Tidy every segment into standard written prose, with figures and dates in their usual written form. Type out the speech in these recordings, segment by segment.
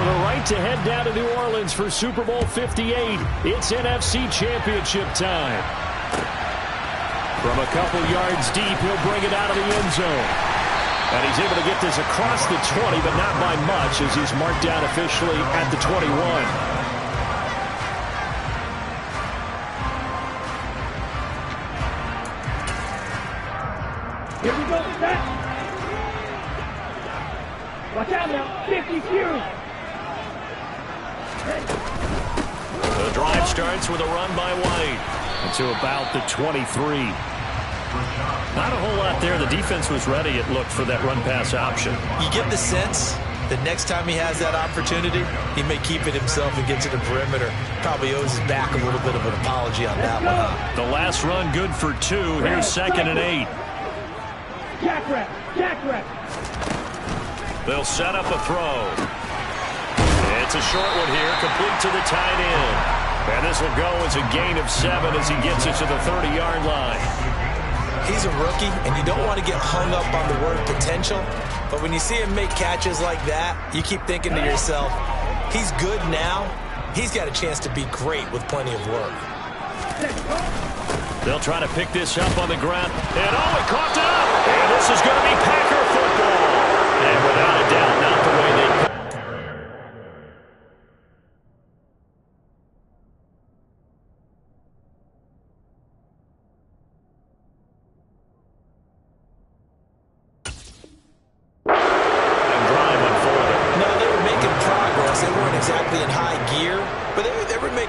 the right to head down to New Orleans for Super Bowl 58. It's NFC Championship time. From a couple yards deep, he'll bring it out of the end zone. And he's able to get this across the 20, but not by much, as he's marked down officially at the 21. Here we go, set. Watch out now, 50 few. The drive starts with a run by White to about the 23. Not a whole lot there. The defense was ready, it looked, for that run-pass option. You get the sense that next time he has that opportunity, he may keep it himself and get to the perimeter. Probably owes his back a little bit of an apology on that one. The last run good for 2. Here's 2nd and 8. Jack rep, jack rep. They'll set up a throw. It's a short one here, complete to the tight end. And this will go as a gain of 7 as he gets it to the 30-yard line. He's a rookie, and you don't want to get hung up on the word potential. But when you see him make catches like that, you keep thinking to yourself, he's good now. He's got a chance to be great with plenty of work. They'll try to pick this up on the ground. And he caught it up. And this is going to be Packer football. And without a doubt, not the way they...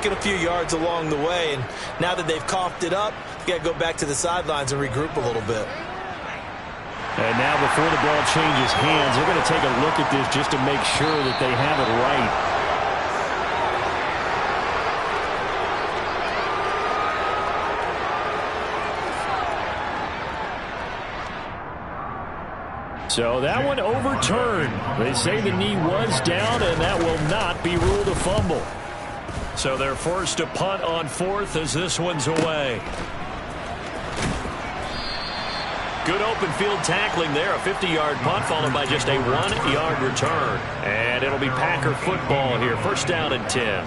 A few yards along the way, and now that they've coughed it up, you got to go back to the sidelines and regroup a little bit. And now before the ball changes hands, they're going to take a look at this just to make sure that they have it right. So that one overturned. They say the knee was down, and that will not be ruled a fumble. So they're forced to punt on 4th as this one's away. Good open field tackling there. A 50-yard punt followed by just a 1-yard return. And it'll be Packer football here. 1st down and 10.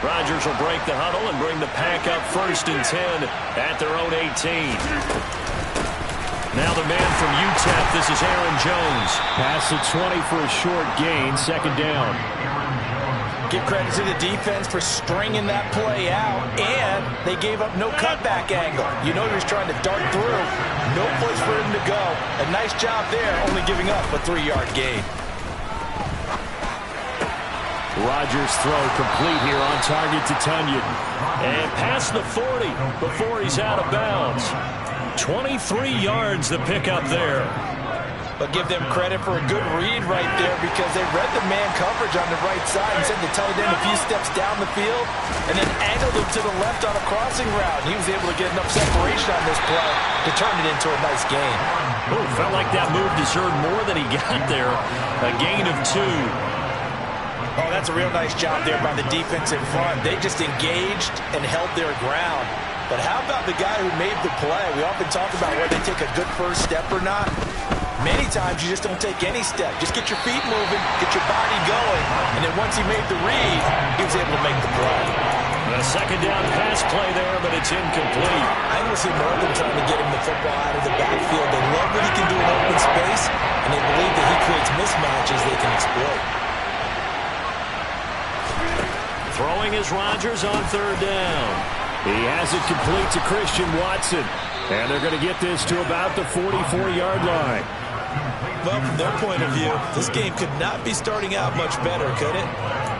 Rodgers will break the huddle and bring the Pack up 1st and 10 at their own 18. Now the man from UTEP, this is Aaron Jones. Pass the 20 for a short gain, 2nd down. Give credit to the defense for stringing that play out, and they gave up no cutback angle. You know he was trying to dart through. No place for him to go. A nice job there, only giving up a 3-yard gain. Rodgers' throw complete here on target to Tunyon. And past the 40 before he's out of bounds. 23 yards the pickup there. But give them credit for a good read right there, because they read the man coverage on the right side and sent the tight end a few steps down the field and then angled him to the left on a crossing route. He was able to get enough separation on this play to turn it into a nice gain. Oh, felt like that move deserved more than he got there. A gain of 2. Oh, that's a real nice job there by the defense in front. They just engaged and held their ground. But how about the guy who made the play? We often talk about whether they take a good first step or not. Many times you just don't take any step. Just get your feet moving, get your body going, and then once he made the read, he was able to make the play. A 2nd down pass play there, but it's incomplete. I almost see more of them trying to get him the football out of the backfield. They love what he can do in open space, and they believe that he creates mismatches they can exploit. Throwing is Rodgers on 3rd down. He has it complete to Christian Watson. And they're going to get this to about the 44-yard line. Well, from their point of view, this game could not be starting out much better, could it?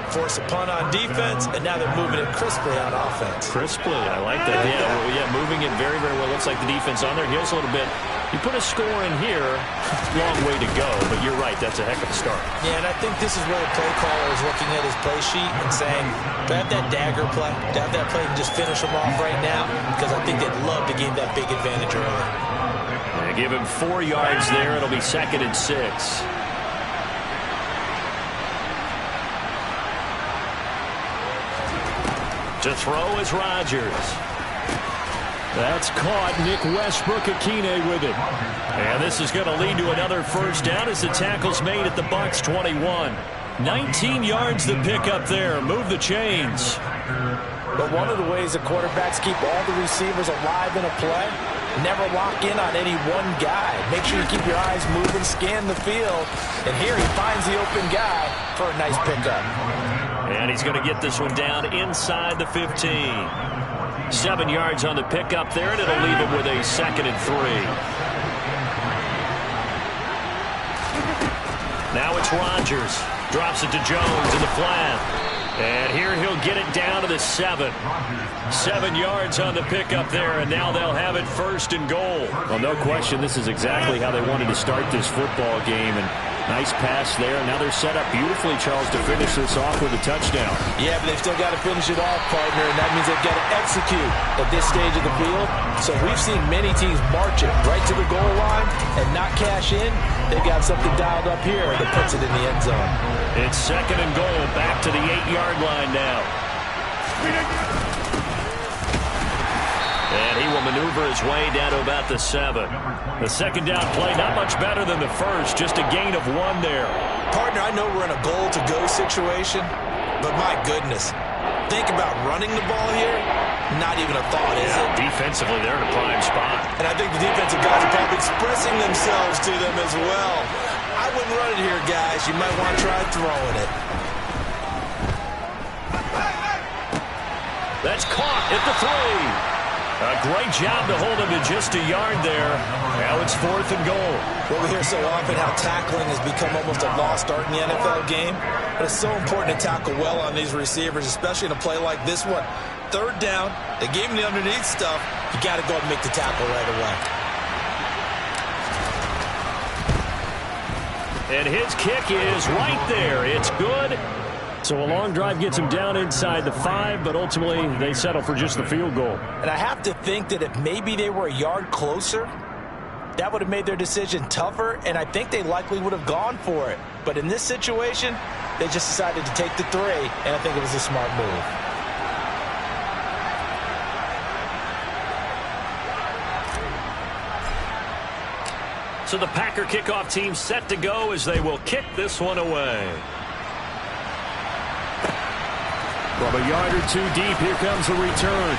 Force a punt on defense, and now they're moving it crisply on offense. Crisply, I like that. Yeah, moving it very, very well. Looks like the defense on their heels a little bit. You put a score in here, long way to go, but you're right, that's a heck of a start. Yeah, and I think this is where the play caller is looking at his play sheet and saying, do I have that dagger play? Do I have that play and just finish them off right now? Because I think they'd love to gain that big advantage early. They give him 4 yards there. It'll be 2nd and 6. To throw is Rodgers. That's caught. Nick Westbrook-Akine with it. And this is going to lead to another first down as the tackle's made at the Bucs 21. 19 yards to pick up there. Move the chains. But one of the ways the quarterbacks keep all the receivers alive in a play, never lock in on any one guy. Make sure you keep your eyes moving, scan the field. And here he finds the open guy for a nice pickup. And he's going to get this one down inside the 15. 7 yards on the pickup there, and it'll leave him with a 2nd and 3. Now it's Rodgers. Drops it to Jones in the flat. And here he'll get it down to the 7. 7 yards on the pickup there, and now they'll have it 1st and goal. Well, no question, this is exactly how they wanted to start this football game. And nice pass there. Now they're set up beautifully, Charles, to finish this off with a touchdown. Yeah, but they've still got to finish it off, partner, and that means they've got to execute at this stage of the field. So we've seen many teams march it right to the goal line and not cash in. They've got something dialed up here that puts it in the end zone. It's 2nd and goal, back to the 8-yard line now. And he will maneuver his way down to about the 7. The 2nd down play, not much better than the first, just a gain of 1 there. Partner, I know we're in a goal-to-go situation, but my goodness, think about running the ball here. Not even a thought, is it? Defensively, they're in a prime spot. And I think the defensive guys are probably expressing themselves to them as well. I wouldn't run it here, guys. You might want to try throwing it. That's caught at the 3. A great job to hold him to just a yard there. Now it's 4th and goal. Well, we hear so often how tackling has become almost a lost art in the NFL game. But it's so important to tackle well on these receivers, especially in a play like this one. 3rd down, they gave him the underneath stuff. You got to go and make the tackle right away. And his kick is right there. It's good. So a long drive gets him down inside the 5, but ultimately they settle for just the field goal. And I have to think that if maybe they were a yard closer, that would have made their decision tougher, and I think they likely would have gone for it. But in this situation, they just decided to take the 3, and I think it was a smart move. So the Packer kickoff team set to go as they will kick this one away. From a yard or 2 deep, here comes the return.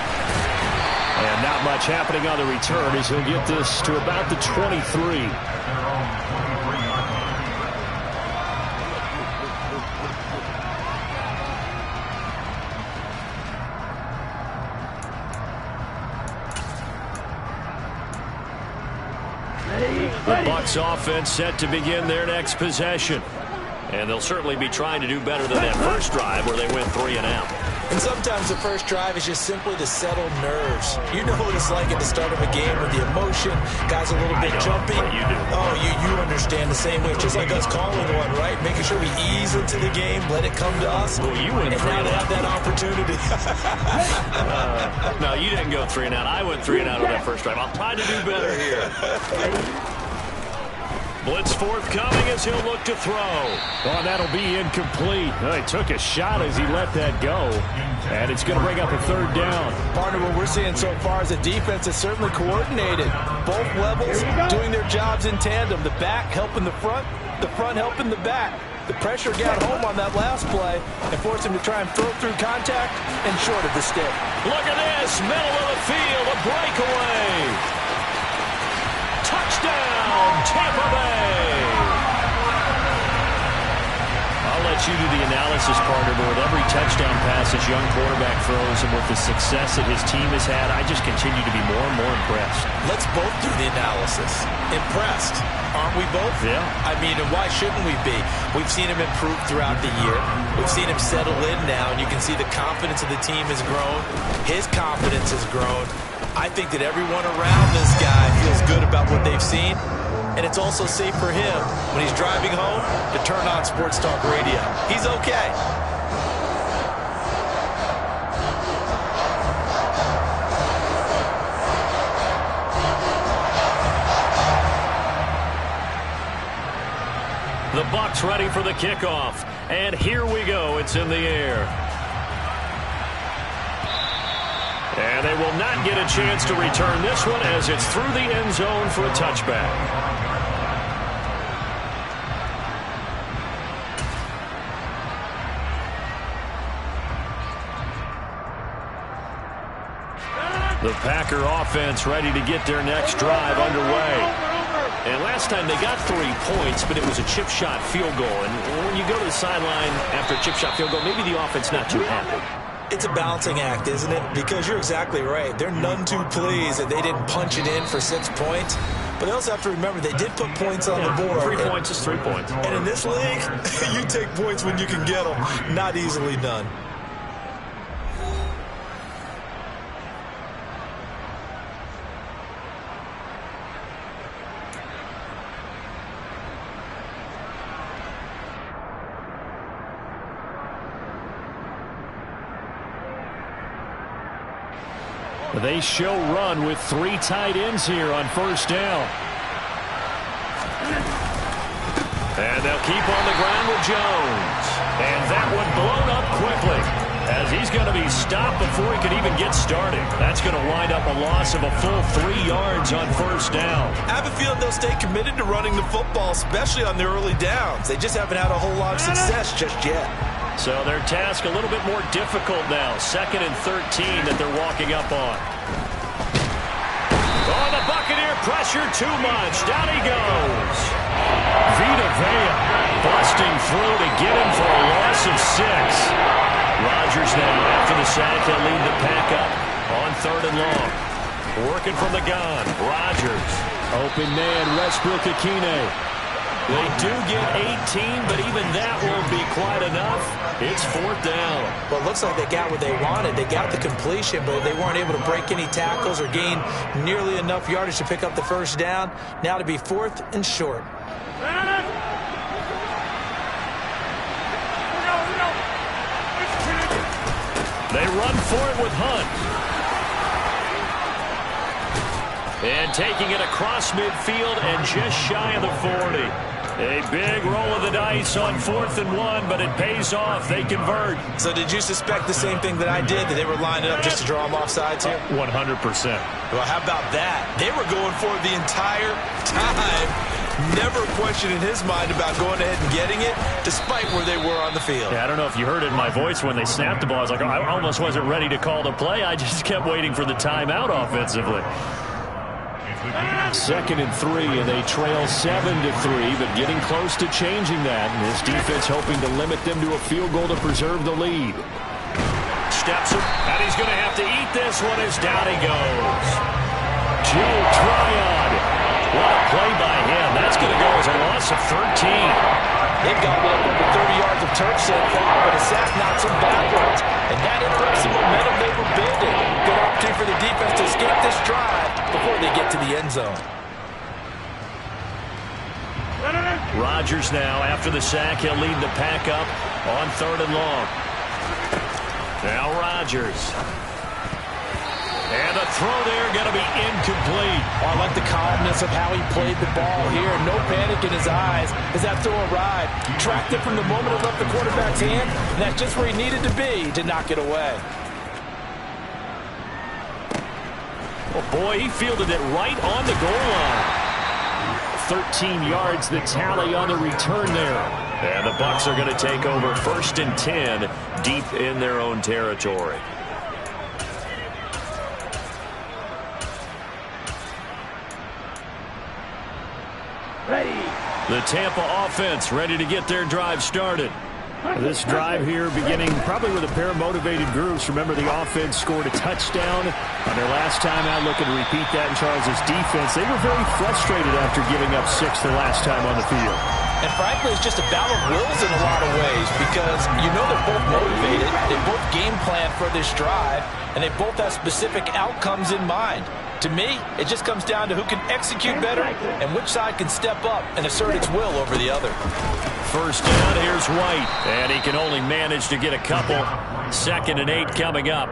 And not much happening on the return as he'll get this to about the 23. The Bucs offense set to begin their next possession. And they'll certainly be trying to do better than that first drive where they went 3 and out. And sometimes the first drive is just simply to settle nerves. You know what it's like at the start of a game with the emotion, guys a little bit jumpy. You do. Oh, you understand the same way. It's just like us calling one, right? Making sure we ease into the game, let it come to us. Well, you went 3 and now and they out. have that opportunity. No, you didn't go 3 and out. I went 3 and out on that first drive. I'll try to do better here. Blitz forthcoming as he'll look to throw. Oh, that'll be incomplete. Oh, he took a shot as he let that go. And it's going to bring up a 3rd down. Partner, what we're seeing so far is a defense that's certainly coordinated. Both levels doing their jobs in tandem. The back helping the front helping the back. The pressure got home on that last play and forced him to try and throw through contact and short of the stick. Look at this. Middle of the field. A breakaway. Touchdown, Tampa Bay. I'll let you do the analysis, partner, but with every touchdown pass this young quarterback throws and with the success that his team has had, I just continue to be more and more impressed. Let's both do the analysis. Impressed. Aren't we both? Yeah. I mean, and why shouldn't we be? We've seen him improve throughout the year. We've seen him settle in now, and you can see the confidence of the team has grown. His confidence has grown. I think that everyone around this guy feels good about what they've seen, and it's also safe for him when he's driving home to turn on Sports Talk Radio. He's okay. The Bucs ready for the kickoff, and here we go. It's in the air. And they will not get a chance to return this one as it's through the end zone for a touchback. The Packer offense ready to get their next drive underway. And last time they got 3 points, but it was a chip shot field goal. And when you go to the sideline after a chip shot field goal, maybe the offense not too happy. It's a balancing act, isn't it? Because you're exactly right. They're none too pleased that they didn't punch it in for 6 points. But they also have to remember they did put points on the board. 3 points is 3 points. And in this league, you take points when you can get them. Not easily done. They show run with 3 tight ends here on first down. And they'll keep on the ground with Jones. And that one blown up quickly as he's going to be stopped before he can even get started. That's going to wind up a loss of a full 3 yards on first down. I have a feeling they'll stay committed to running the football, especially on the early downs. They just haven't had a whole lot of success just yet. So their task a little bit more difficult now. 2nd and 13 that they're walking up on. Oh, the Buccaneer pressure too much. Down he goes. Vita Vea busting through to get him for a loss of 6. Rodgers now after the sack. He'll lead the pack up on 3rd and long. Working from the gun. Rodgers. Open man, Westbrook-Akine. They do get 18, but even that won't be quite enough. It's 4th down. Well, it looks like they got what they wanted. They got the completion, but they weren't able to break any tackles or gain nearly enough yardage to pick up the first down. Now to be 4th and short. They run for it with Hunt. And taking it across midfield and just shy of the 40. A big roll of the dice on 4th and 1, but it pays off. They convert. So did you suspect the same thing that I did, that they were lining up just to draw them off sides here? 100%. Well, how about that? They were going for it the entire time. Never a question in his mind about going ahead and getting it, despite where they were on the field. Yeah, I don't know if you heard it in my voice when they snapped the ball. I was like, I almost wasn't ready to call the play. I just kept waiting for the timeout offensively. 2nd and 3, and they trail 7-3, but getting close to changing that. And this defense hoping to limit them to a field goal to preserve the lead. Steps him, and he's going to have to eat this one as down he goes. Joe Tryon. What a play by him. That's going to go as a loss of 13. They've got over 30 yards of turf so far, but a sack knocks them backwards. And that interrupts the momentum they were building. Good opportunity for the defense to escape this drive before they get to the end zone. Rodgers now, after the sack, he'll lead the pack up on 3rd and long. Now Rodgers. And a throw there going to be incomplete. Oh, I like the calmness of how he played the ball here. No panic in his eyes as that throw arrived. He tracked it from the moment it left the quarterback's hand, and that's just where he needed to be to knock it away. Oh, boy, he fielded it right on the goal line. 13 yards the tally on the return there. And the Bucs are going to take over 1st and 10 deep in their own territory. Ready. The Tampa offense ready to get their drive started. This drive here beginning probably with a pair of motivated groups. Remember, the offense scored a touchdown on their last time out. Looking to repeat that in Charles' defense. They were very frustrated after giving up 6 the last time on the field. And frankly, it's just a battle of wills in a lot of ways because you know they're both motivated. They both game plan for this drive, and they both have specific outcomes in mind. To me, it just comes down to who can execute better and which side can step up and assert its will over the other. First down, here's White, and he can only manage to get a couple. 2nd and 8 coming up.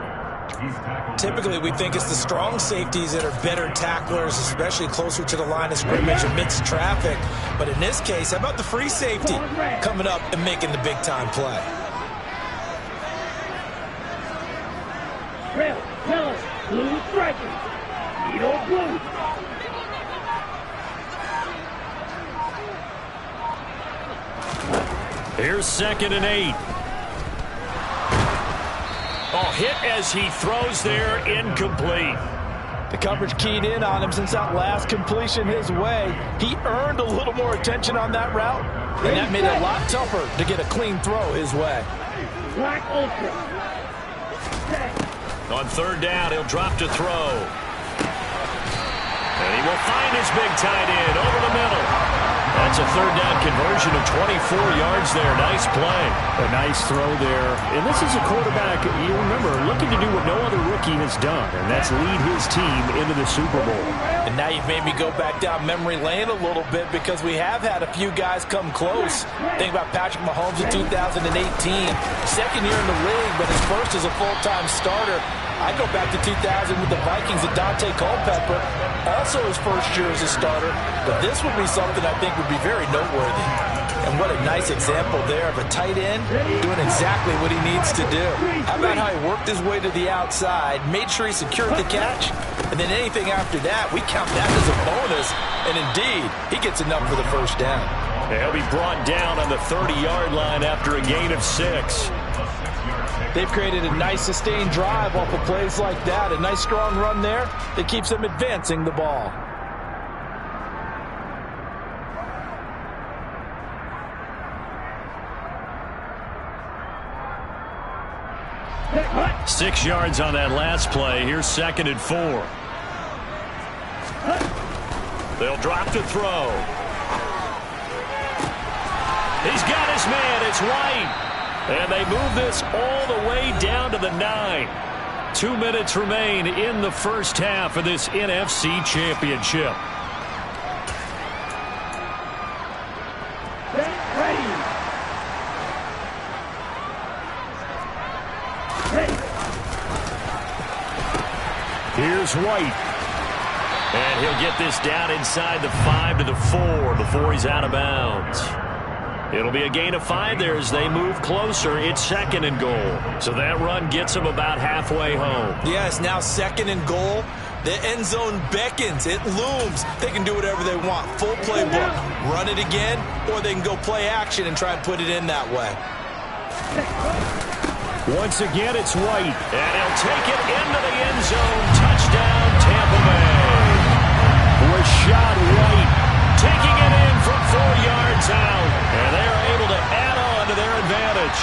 Typically, we think it's the strong safeties that are better tacklers, especially closer to the line of scrimmage amidst traffic. But in this case, how about the free safety coming up and making the big-time play? Trail, tell us. Here's 2nd and 8. Oh, hit as he throws there, incomplete. The coverage keyed in on him since that last completion his way. He earned a little more attention on that route, and that made it a lot tougher to get a clean throw his way. On 3rd down, he'll drop to throw. And he will find his big tight end over the middle. That's a 3rd down conversion of 24 yards there. Nice play. A nice throw there. And this is a quarterback, you remember, looking to do what no other rookie has done, and that's lead his team into the Super Bowl. And now you've made me go back down memory lane a little bit because we have had a few guys come close. Think about Patrick Mahomes in 2018. 2nd year in the league, but his first as a full-time starter. I go back to 2000 with the Vikings and Dante Culpepper. Also his first year as a starter. But this would be something I think would be very noteworthy. And what a nice example there of a tight end doing exactly what he needs to do. How about how he worked his way to the outside, made sure he secured the catch, and then anything after that, we count that as a bonus. And indeed, he gets enough for the first down. He'll be brought down on the 30-yard line after a gain of 6. They've created a nice sustained drive off of plays like that. A nice strong run there that keeps them advancing the ball. What? 6 yards on that last play. Here's 2nd and 4. They'll drop to throw. He's got his man. It's White. And they move this all the way down to the 9. 2 minutes remain in the first half of this NFC Championship. Here's White. And he'll get this down inside the 5 to the 4 before he's out of bounds. It'll be a gain of 5 there as they move closer. It's 2nd and goal. So that run gets them about halfway home. Yes, now 2nd and goal. The end zone beckons. It looms. They can do whatever they want. Full playbook. Run it again, or they can go play action and try and put it in that way. Once again, it's White. And he'll take it into the end zone. Touchdown, Tampa Bay. Rashad White taking it in from 4 yards out. And they're able to add on to their advantage.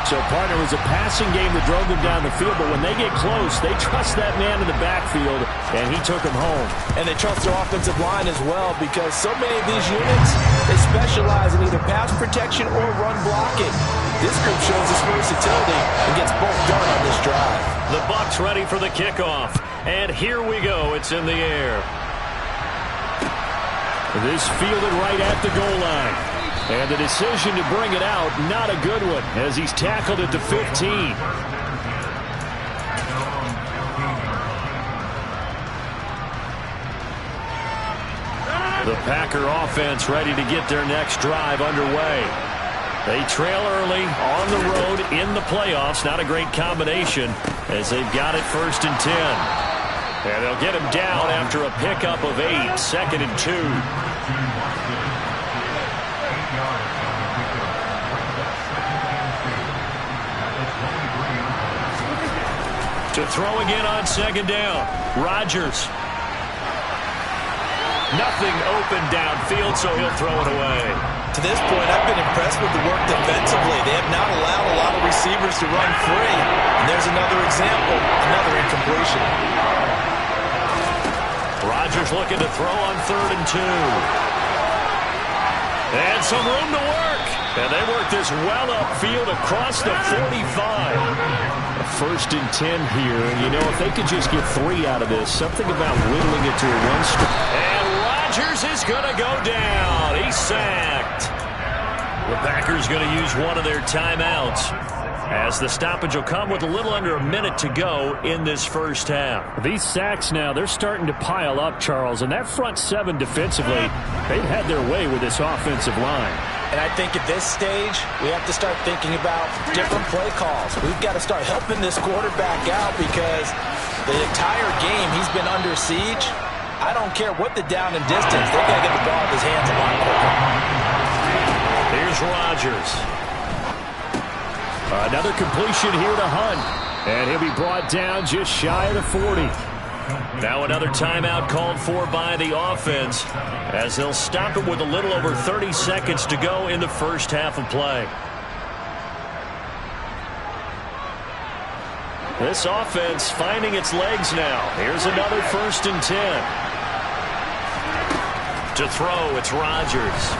So, partner, it was a passing game that drove them down the field, but when they get close, they trust that man in the backfield, and he took them home. And they trust their offensive line as well, because so many of these units, they specialize in either pass protection or run blocking. This group shows its versatility and gets both done on this drive. The Bucs ready for the kickoff. And here we go. It's in the air. This fielded right at the goal line. And the decision to bring it out, not a good one, as he's tackled at the 15. The Packer offense ready to get their next drive underway. They trail early on the road in the playoffs. Not a great combination as they've got it 1st and 10. And they'll get him down after a pickup of 8, 2nd and 2. To throw again on 2nd down. Rodgers. Nothing open downfield, so he'll throw it away. To this point, I've been impressed with the work defensively. They have not allowed a lot of receivers to run free. And there's another example, another incompletion. Rodgers looking to throw on 3rd and 2. And some room to work. And they work this well upfield across the 45. 1st and 10 here. And, you know, if they could just get 3 out of this, something about whittling it to a 1-score. And Rodgers is going to go down. He's sacked. The Packers going to use one of their timeouts, as the stoppage will come with a little under a minute to go in this first half. These sacks now, they're starting to pile up, Charles. And that front 7 defensively, they've had their way with this offensive line. And I think at this stage, we have to start thinking about different play calls. We've got to start helping this quarterback out because the entire game he's been under siege. I don't care what the down and distance. They've got to get the ball in his hands a lot quicker. Here's Rodgers. Another completion here to Hunt. And he'll be brought down just shy of the 40. Now another timeout called for by the offense as they'll stop it with a little over 30 seconds to go in the first half of play. This offense finding its legs now. Here's another 1st and 10. To throw, it's Rodgers.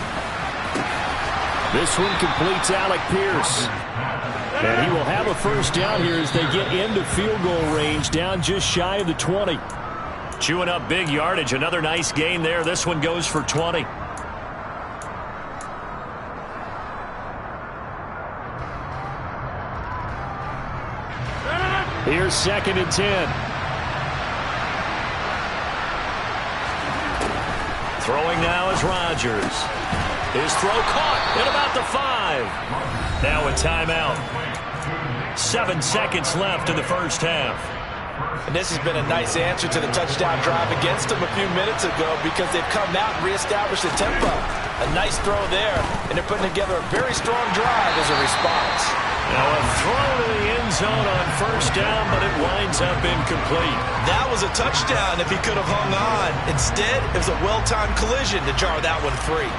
This one completes Alec Pierce. And he will have a first down here as they get into field goal range, down just shy of the 20. Chewing up big yardage. Another nice gain there. This one goes for 20. Here's 2nd and 10. Throwing now is Rodgers. His throw caught at about the 5. Now a timeout. 7 seconds left in the first half. And this has been a nice answer to the touchdown drive against them a few minutes ago because they've come out and reestablished the tempo. A nice throw there, and they're putting together a very strong drive as a response. Now a throw to the end zone on first down, but it winds up incomplete. That was a touchdown if he could have hung on. Instead, it was a well-timed collision to jar that one free.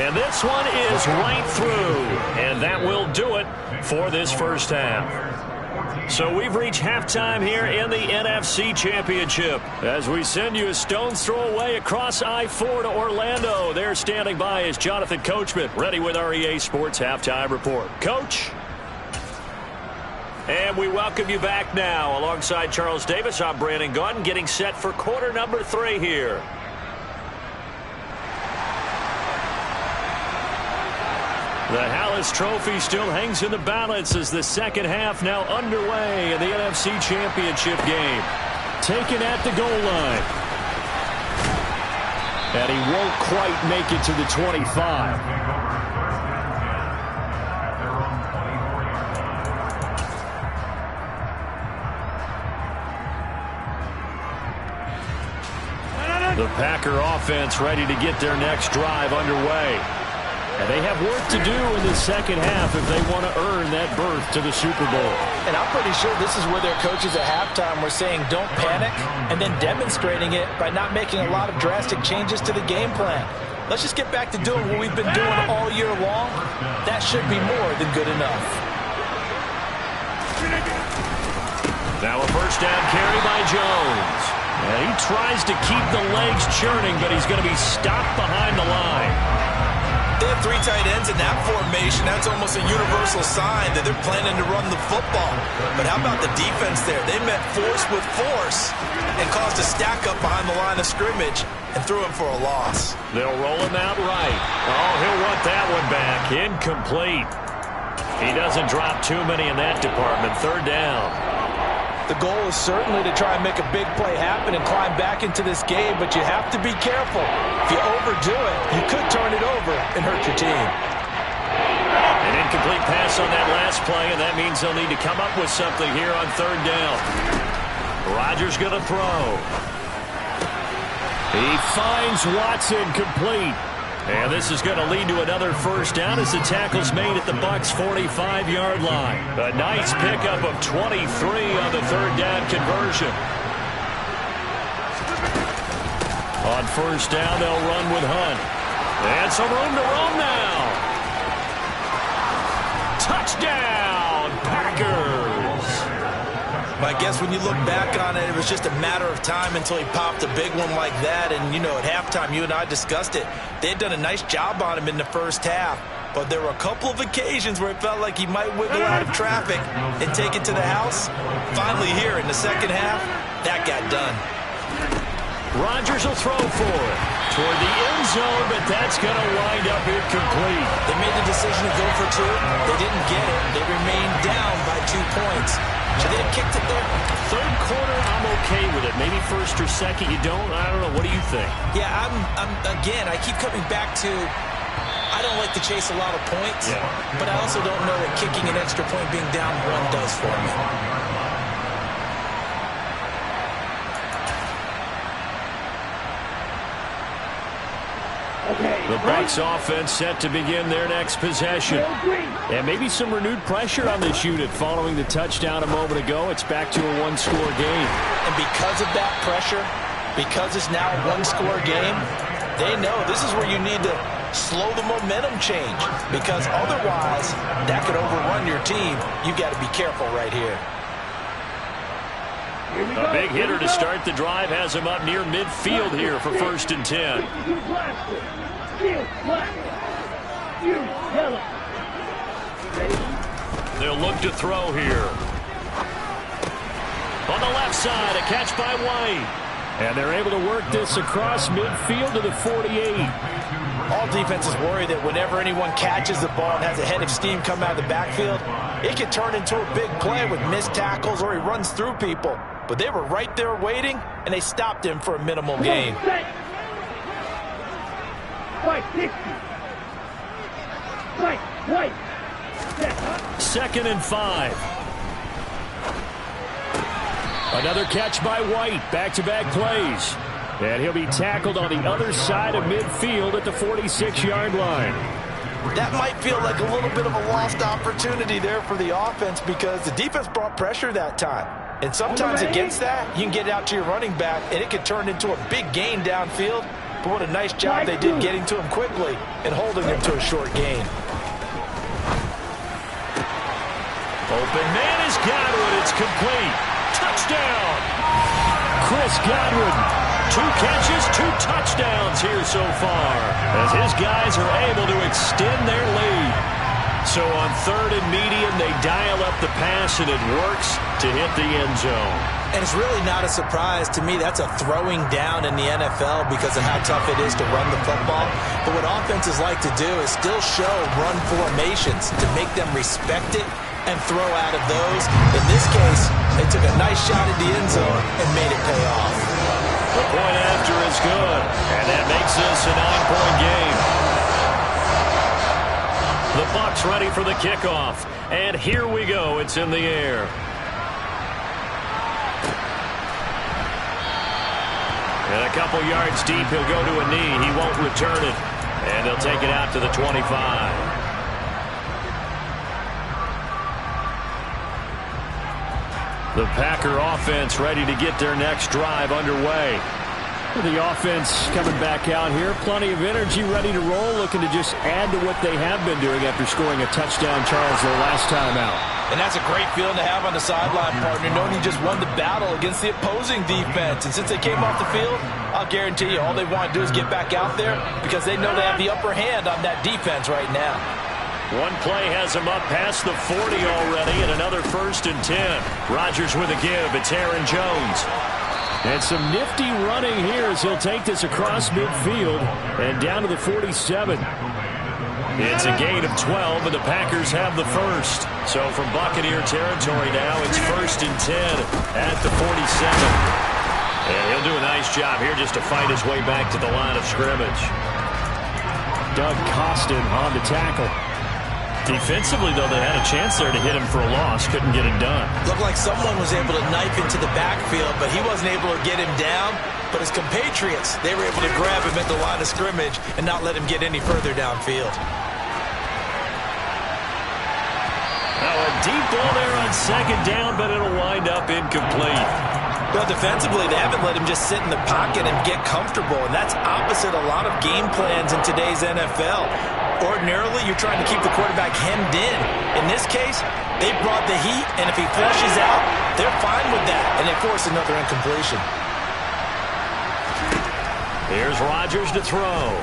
And this one is right through. And that will do it for this first half. So we've reached halftime here in the NFC Championship. As we send you a stone's throw away across I-4 to Orlando. There standing by is Jonathan Coachman, ready with our EA Sports Halftime Report. Coach? And we welcome you back now. Alongside Charles Davis, I'm Brandon Gaudin, getting set for quarter number 3 here. The Hallis Trophy still hangs in the balance as the second half now underway in the NFC Championship game. Taken at the goal line. And he won't quite make it to the 25. The Packer offense ready to get their next drive underway. And they have work to do in the second half if they want to earn that berth to the Super Bowl. And I'm pretty sure this is where their coaches at halftime were saying don't panic and then demonstrating it by not making a lot of drastic changes to the game plan. Let's just get back to doing what we've been doing all year long. That should be more than good enough. Now a first down carry by Jones. And he tries to keep the legs churning, but he's going to be stopped behind the line. They have 3 tight ends in that formation. That's almost a universal sign that they're planning to run the football. But how about the defense there? They met force with force and caused a stack up behind the line of scrimmage and threw him for a loss. They'll roll him out right. Oh, he'll want that one back. Incomplete. He doesn't drop too many in that department. Third down. The goal is certainly to try and make a big play happen and climb back into this game, but you have to be careful. If you overdo it, you could turn it over and hurt your team. An incomplete pass on that last play, and that means they'll need to come up with something here on third down. Rodgers going to throw. He finds Watson complete. And this is going to lead to another first down as the tackle's made at the Bucs' 45-yard line. A nice pickup of 23 on the third down conversion. On first down, they'll run with Hunt. And some room to roam now. Touchdown, Packers! I guess when you look back on it, it was just a matter of time until he popped a big one like that. And, you know, at halftime, you and I discussed it. They had done a nice job on him in the first half. But there were a couple of occasions where it felt like he might wiggle out of traffic and take it to the house. Finally here in the second half, that got done. Rodgers will throw for it toward the end zone, but that's going to wind up incomplete. They made the decision to go for 2. They didn't get it. They remained down by 2 points. Should they have kicked it there? Third quarter, I'm okay with it. Maybe first or second, you don't? I don't know. What do you think? Yeah, again, I keep coming back to I don't like to chase a lot of points, but I also don't know what kicking an extra point being down 1 does for me. The Bucs offense set to begin their next possession. And maybe some renewed pressure on this unit following the touchdown a moment ago. It's back to a one-score game. And because of that pressure, because it's now a one-score game, they know this is where you need to slow the momentum change, because otherwise that could overrun your team. You got to be careful right here. A big hitter to start the drive has him up near midfield here for 1st and 10. They'll look to throw here. On the left side, a catch by White. And they're able to work this across midfield to the 48. All defenses worry that whenever anyone catches the ball and has a head of steam come out of the backfield, it can turn into a big play with missed tackles or he runs through people. But they were right there waiting, and they stopped him for a minimal gain. Second and 5. Another catch by White. Back-to-back plays. And he'll be tackled on the other side of midfield at the 46-yard line. That might feel like a little bit of a lost opportunity there for the offense because the defense brought pressure that time. And sometimes against that, you can get out to your running back, and it can turn into a big gain downfield. But what a nice job they did getting to him quickly and holding him to a short gain. Open man is Godwin. It's complete. Touchdown. Chris Godwin. 2 catches, 2 touchdowns here so far as his guys are able to extend their lead. So on 3rd and medium, they dial up the pass, and it works to hit the end zone. And it's really not a surprise to me. That's a throwing down in the NFL because of how tough it is to run the football. But what offenses like to do is still show run formations to make them respect it and throw out of those. In this case, they took a nice shot at the end zone and made it pay off. The point after is good, and that makes this a 9-point game. The Bucs ready for the kickoff, and here we go. It's in the air. And a couple yards deep, he'll go to a knee. He won't return it, and they'll take it out to the 25. The Packer offense ready to get their next drive underway. The offense coming back out here. Plenty of energy, ready to roll, looking to just add to what they have been doing after scoring a touchdown, Charles, their last time out. And that's a great feeling to have on the sideline, partner, knowing you just won the battle against the opposing defense. And since they came off the field, I'll guarantee you all they want to do is get back out there because they know they have the upper hand on that defense right now. One play has him up past the 40 already, and another 1st and 10. Rodgers with a give. It's Aaron Jones. And some nifty running here as he'll take this across midfield and down to the 47. It's a gain of 12, and the Packers have the first. So from Buccaneer territory now, it's 1st and 10 at the 47. And he'll do a nice job here just to fight his way back to the line of scrimmage. Doug Costin on the tackle. Defensively, though, they had a chance there to hit him for a loss. Couldn't get it done. Looked like someone was able to knife into the backfield, but he wasn't able to get him down. But his compatriots, they were able to grab him at the line of scrimmage and not let him get any further downfield. Now a deep ball there on 2nd down, but it'll wind up incomplete. Well, defensively, they haven't let him just sit in the pocket and get comfortable, and that's opposite a lot of game plans in today's NFL. Ordinarily, you're trying to keep the quarterback hemmed in. In this case, they brought the heat, and if he flushes out, they're fine with that, and they force another incompletion. Here's Rodgers to throw.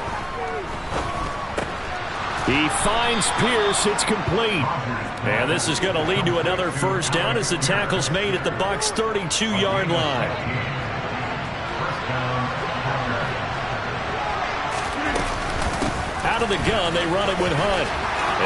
He finds Pierce. It's complete. And this is going to lead to another 1st down as the tackle's made at the Bucs' 32-yard line. Out of the gun, they run it with Hunt.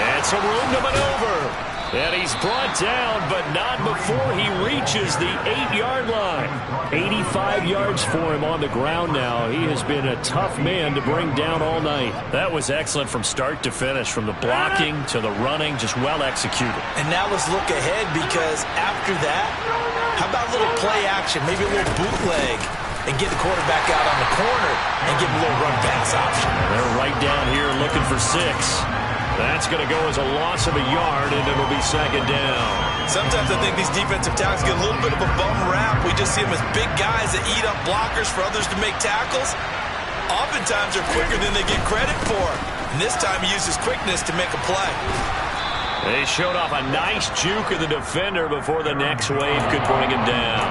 And some room to maneuver. And he's brought down, but not before he reaches the 8-yard line. 85 yards for him on the ground now. He has been a tough man to bring down all night. That was excellent from start to finish, from the blocking to the running, just well executed. And now let's look ahead because after that, how about a little play action, maybe a little bootleg? and get the quarterback out on the corner and give him a little run pass option. They're right down here looking for 6. That's going to go as a loss of a yard, and it'll be second down. Sometimes I think these defensive tackles get a little bit of a bum rap. We just see them as big guys that eat up blockers for others to make tackles. Oftentimes they're quicker than they get credit for. And this time he uses quickness to make a play. They showed off a nice juke of the defender before the next wave could bring him down.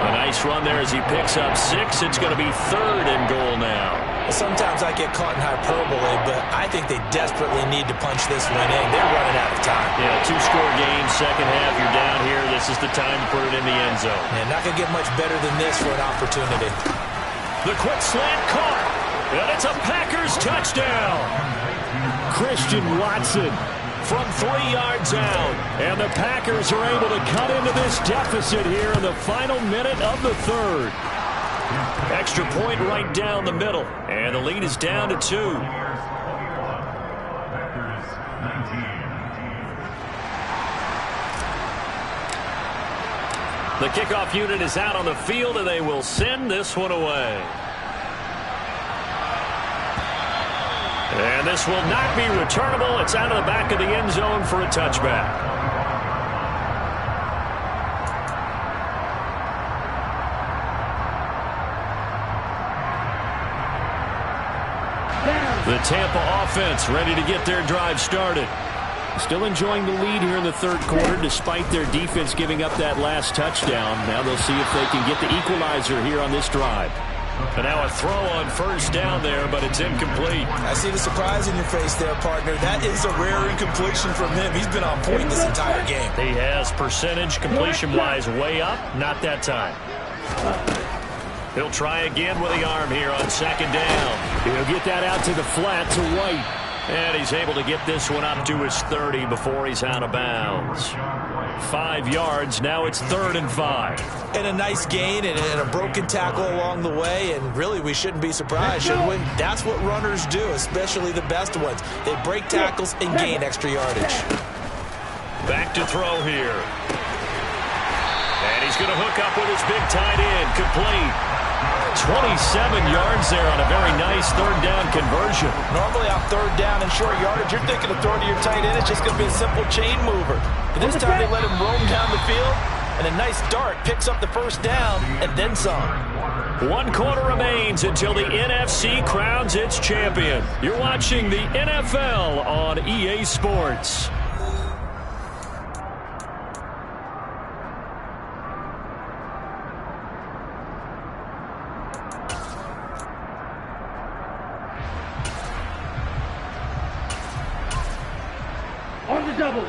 A nice run there as he picks up 6. It's going to be 3rd and goal now. Sometimes I get caught in hyperbole, but I think they desperately need to punch this one in. They're running out of time. Yeah, 2-score game, second half, you're down here. This is the time to put it in the end zone. And not going to get much better than this for an opportunity. The quick slant caught, and it's a Packers touchdown. Christian Watson From 3 yards out, and the Packers are able to cut into this deficit here in the final minute of the 3rd. Extra point right down the middle, and the lead is down to 2. The kickoff unit is out on the field, and they will send this one away. And this will not be returnable. It's out of the back of the end zone for a touchback. The Tampa offense ready to get their drive started. Still enjoying the lead here in the 3rd quarter despite their defense giving up that last touchdown. Now they'll see if they can get the equalizer here on this drive. And now a throw on 1st down there, but it's incomplete. I see the surprise in your face there, partner. That is a rare incompletion from him. He's been on point this entire game. He has percentage completion-wise way up. Not that time. He'll try again with the arm here on 2nd down. He'll get that out to the flat to White. And he's able to get this one up to his 30 before he's out of bounds. 5 yards. Now it's 3rd and 5. And a nice gain and a broken tackle along the way. And really, we shouldn't be surprised, should we? That's what runners do, especially the best ones. They break tackles and gain extra yardage. Back to throw here. And he's going to hook up with his big tight end. Complete. 27 yards there on a very nice 3rd down conversion. Normally on 3rd down and short yardage, you're thinking of throwing to your tight end. It's just going to be a simple chain mover. But this time they let him roam down the field, and a nice dart picks up the 1st down and then some. 1 quarter remains until the NFC crowns its champion. You're watching the NFL on EA Sports. On the double.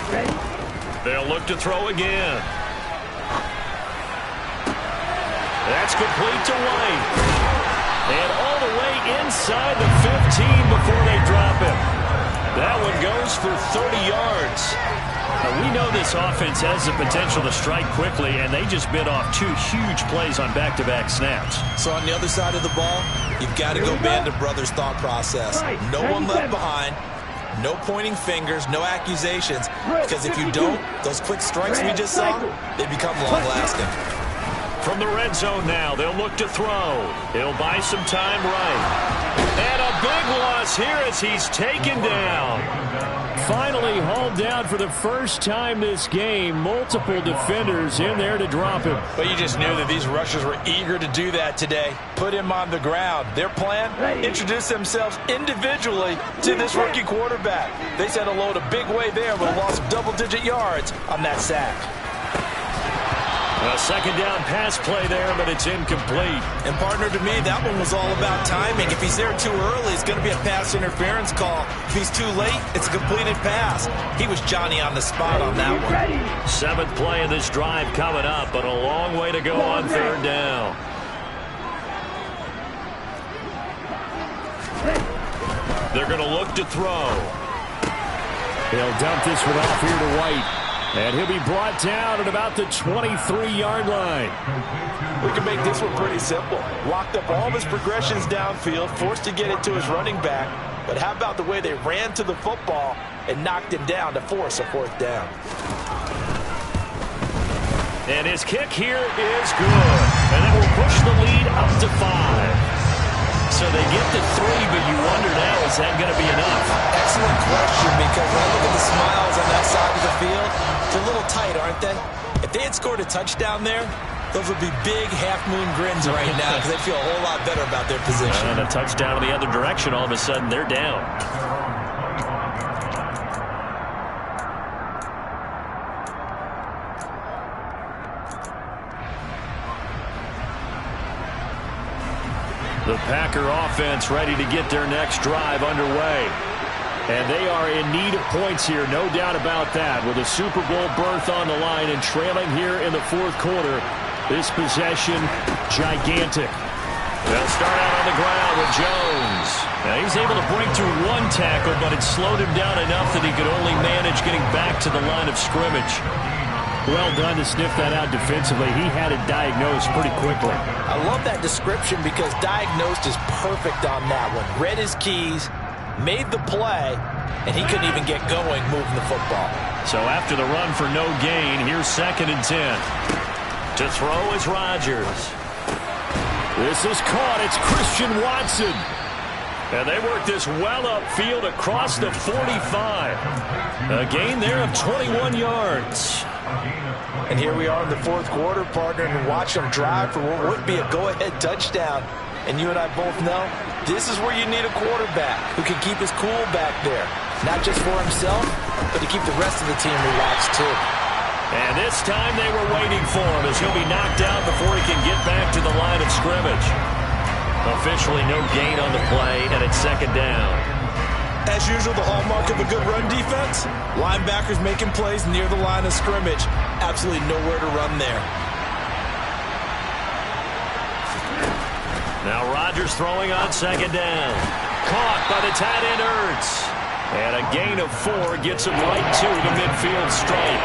Ready? They'll look to throw again. That's complete to White. And all the way inside the 15 before they drop him. That one goes for 30 yards. Now, we know this offense has the potential to strike quickly, and they just bit off 2 huge plays on back-to-back snaps. So on the other side of the ball, you've got to go Band of Brothers thought process. No one left behind. No pointing fingers, no accusations. Because if you don't, those quick strikes we just saw, they become long-lasting. From the red zone now, they'll look to throw. He'll buy some time right. And a big loss here as he's taken down. Finally hauled down for the first time this game. Multiple defenders in there to drop him. But you just knew that these rushers were eager to do that today. Put him on the ground. Their plan? Introduce themselves individually to this rookie quarterback. They sent a load a big way there with a loss of double-digit yards on that sack. A 2nd down pass play there, but it's incomplete. And partner, to me, that one was all about timing. If he's there too early, it's going to be a pass interference call. If he's too late, it's a completed pass. He was Johnny on the spot on that one. 7th play of this drive coming up, but a long way to go on 3rd down. They're going to look to throw. He'll dump this one off here to White. And he'll be brought down at about the 23-yard line. We can make this one pretty simple. Locked up all of his progressions downfield, forced to get it to his running back. But how about the way they ran to the football and knocked him down to force a 4th down? And his kick here is good. And that will push the lead up to 5. So they get to 3, but you wonder now, is that going to be enough? Excellent question, because when I look at the smiles on that side of the field, they're a little tight, aren't they? If they had scored a touchdown there, those would be big half-moon grins right now because they feel a whole lot better about their position. And a touchdown in the other direction, all of a sudden they're down. The Packer offense ready to get their next drive underway. And they are in need of points here, no doubt about that. With a Super Bowl berth on the line and trailing here in the fourth quarter, this possession, gigantic. They'll start out on the ground with Jones. Now he's able to break through one tackle, but it slowed him down enough that he could only manage getting back to the line of scrimmage. Well done to sniff that out defensively. He had it diagnosed pretty quickly. I love that description because diagnosed is perfect on that one. Read his keys, made the play, and he couldn't even get going moving the football. So after the run for no gain, here's 2nd and 10. To throw is Rodgers. This is caught. It's Christian Watson. And they work this well upfield across the 45. A gain there of 21 yards. And here we are in the fourth quarter, partner, and watch them drive for what would be a go-ahead touchdown. And you and I both know this is where you need a quarterback who can keep his cool back there. Not just for himself, but to keep the rest of the team relaxed too. And this time they were waiting for him as he'll be knocked out before he can get back to the line of scrimmage. Officially no gain on the play, and it's 2nd down. As usual, the hallmark of a good run defense, linebackers making plays near the line of scrimmage. Absolutely nowhere to run there. Now Rodgers throwing on 2nd down. Caught by the tight end Ertz. And a gain of 4 gets him right to the midfield stripe.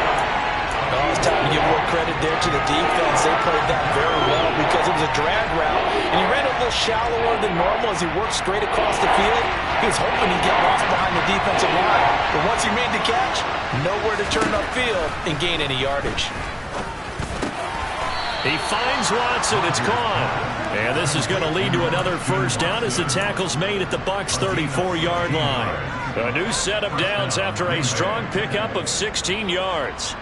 Oh, it's time to give more credit there to the defense. They played that very well because it was a drag route. And he ran a little shallower than normal as he worked straight across the field. He was hoping he'd get lost behind the defensive line. But once he made the catch, nowhere to turn upfield and gain any yardage. He finds Watson. It's gone. And this is going to lead to another first down as the tackle's made at the Bucs' 34-yard line. A new set of downs after a strong pickup of 16 yards.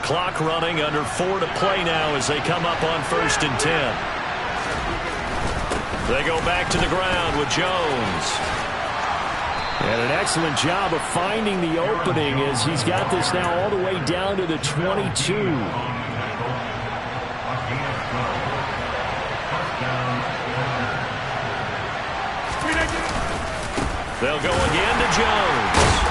Clock running, under 4 to play now as they come up on 1st and 10. They go back to the ground with Jones. And an excellent job of finding the opening as he's got this now all the way down to the 22. They'll go again to Jones.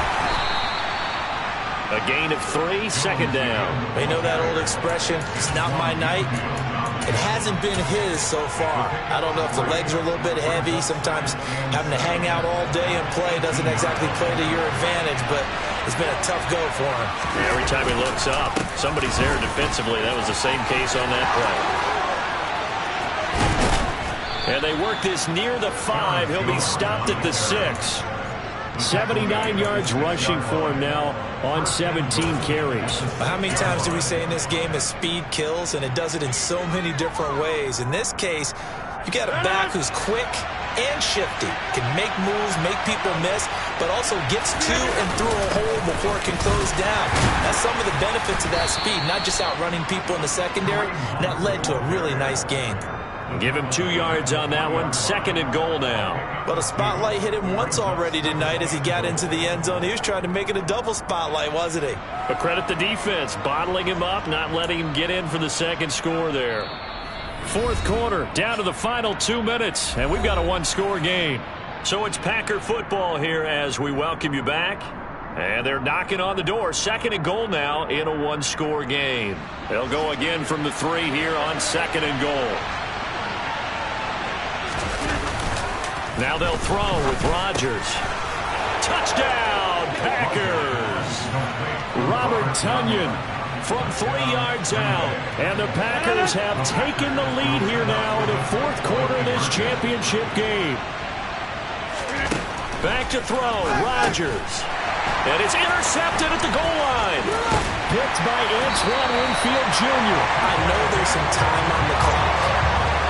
A gain of 3, 2nd down. They know that old expression, it's not my night. It hasn't been his so far. I don't know if the legs are a little bit heavy. Sometimes having to hang out all day and play doesn't exactly play to your advantage, but it's been a tough go for him. Every time he looks up, somebody's there defensively. That was the same case on that play. And they work this near the 5. He'll be stopped at the 6. 79 yards rushing for him now on 17 carries. How many times do we say in this game that speed kills, and it does it in so many different ways? In this case, you got a back who's quick and shifty, can make moves, make people miss, but also gets to and through a hole before it can close down. That's some of the benefits of that speed, not just outrunning people in the secondary, and that led to a really nice gain. Give him 2 yards on that one. 2nd and goal now. Well, the spotlight hit him once already tonight as he got into the end zone. He was trying to make it a double spotlight, wasn't he? But credit the defense, bottling him up, not letting him get in for the 2nd score there. Fourth quarter, down to the final 2 minutes, and we've got a 1-score game. So it's Packer football here as we welcome you back. And they're knocking on the door. 2nd and goal now in a 1-score game. They'll go again from the 3 here on 2nd and goal. Now they'll throw with Rodgers. Touchdown, Packers! Robert Tonyan from 3 yards out. And the Packers have taken the lead here now in the fourth quarter of this championship game. Back to throw, Rodgers. And it's intercepted at the goal line. picked by Antoine Winfield Jr. I know there's some time on the clock,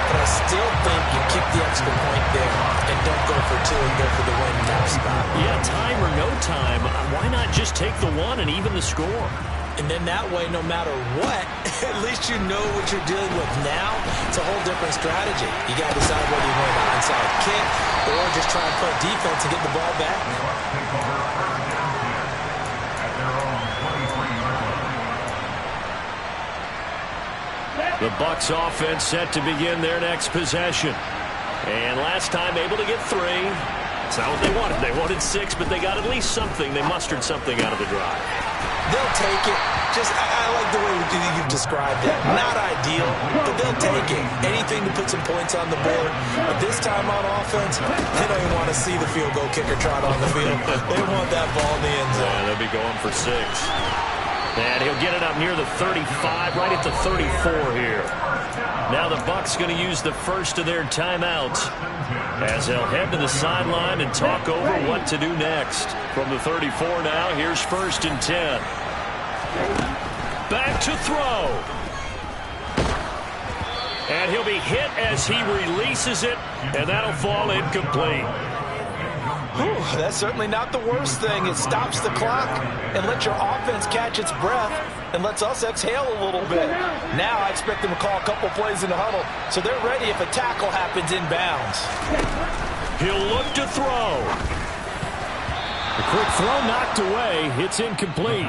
but I still think you kick the extra point there and don't go for two and go for the win in that spot. Yeah, time or no time, why not just take the one and even the score? And then that way, no matter what, at least you know what you're dealing with now. It's a whole different strategy. You got to decide whether you're going to onside kick or just try and play defense and get the ball back. The Bucs offense set to begin their next possession. And last time able to get 3. That's not what they wanted. They wanted 6, but they got at least something. They mustered something out of the drive. They'll take it. I like the way you've described it. Not ideal, but they'll take it. Anything to put some points on the board. But this time on offense, they don't even want to see the field goal kicker trot on the field. They want that ball in the end zone. Yeah, they'll be going for 6. And he'll get it up near the 35, right at the 34 here. Now the Bucs going to use the first of their timeouts as they'll head to the sideline and talk over what to do next. From the 34 now, here's 1st and 10. Back to throw. And he'll be hit as he releases it, and that'll fall incomplete. Whew, that's certainly not the worst thing. It stops the clock and lets your offense catch its breath and lets us exhale a little bit. Now I expect them to call a couple plays in the huddle, so they're ready if a tackle happens inbounds. He'll look to throw. The quick throw knocked away. It's incomplete.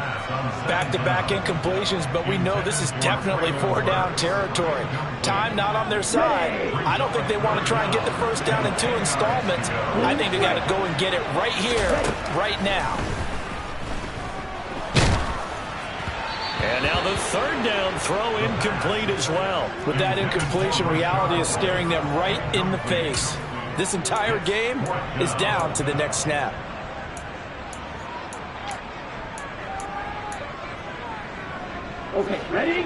Back-to-back incompletions, but we know this is definitely 4-down territory. Time not on their side. I don't think they want to try and get the first down in 2 installments. I think they got to go and get it right here, right now. And now the 3rd down throw incomplete as well. With that incompletion, reality is staring them right in the face. This entire game is down to the next snap. Okay, ready?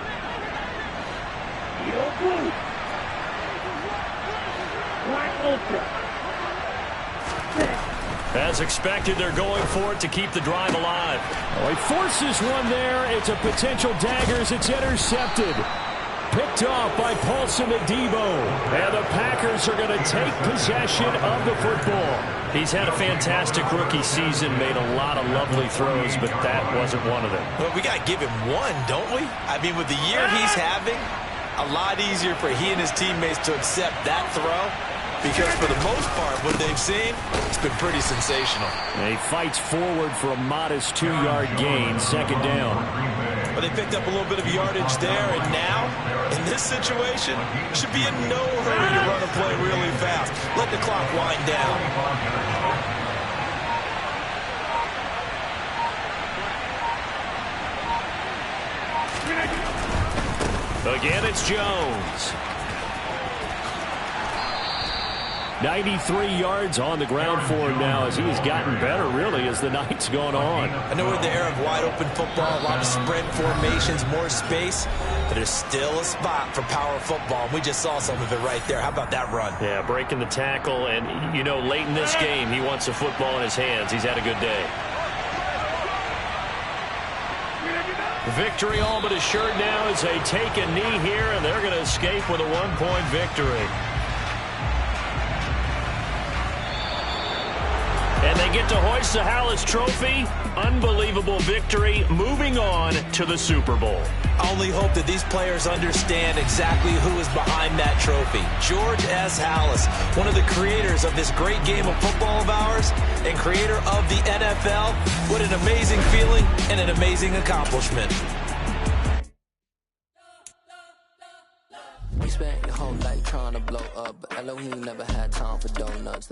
Heel blue. Black ultra. As expected, they're going for it to keep the drive alive. Oh, he forces one there. It's a potential dagger as it's intercepted. Picked off by Paulson Adebo. And the Packers are going to take possession of the football. He's had a fantastic rookie season, made a lot of lovely throws, but that wasn't one of them. Well, we got to give him one, don't we? I mean, with the year he's having, a lot easier for he and his teammates to accept that throw, because for the most part, what they've seen, it's been pretty sensational. And he fights forward for a modest 2-yard gain, 2nd down. But they picked up a little bit of yardage there, and now, in this situation, should be in no hurry to run a play really fast. Let the clock wind down. Again, it's Jones. 93 yards on the ground for him now as he has gotten better, really, as the night's gone on. I know we're in the era of wide-open football, a lot of spread formations, more space, but there's still a spot for power football. We just saw some of it right there. How about that run? Yeah, breaking the tackle, and, you know, late in this game, he wants the football in his hands. He's had a good day. Victory all but assured now as they take a knee here, and they're going to escape with a 1-point victory. And they get to hoist the Hallis Trophy. Unbelievable victory, moving on to the Super Bowl. I only hope that these players understand exactly who is behind that trophy. George S. Hallis, one of the creators of this great game of football of ours and creator of the NFL. What an amazing feeling and an amazing accomplishment. We spent your whole life trying to blow up, but Elohim never had time for donuts.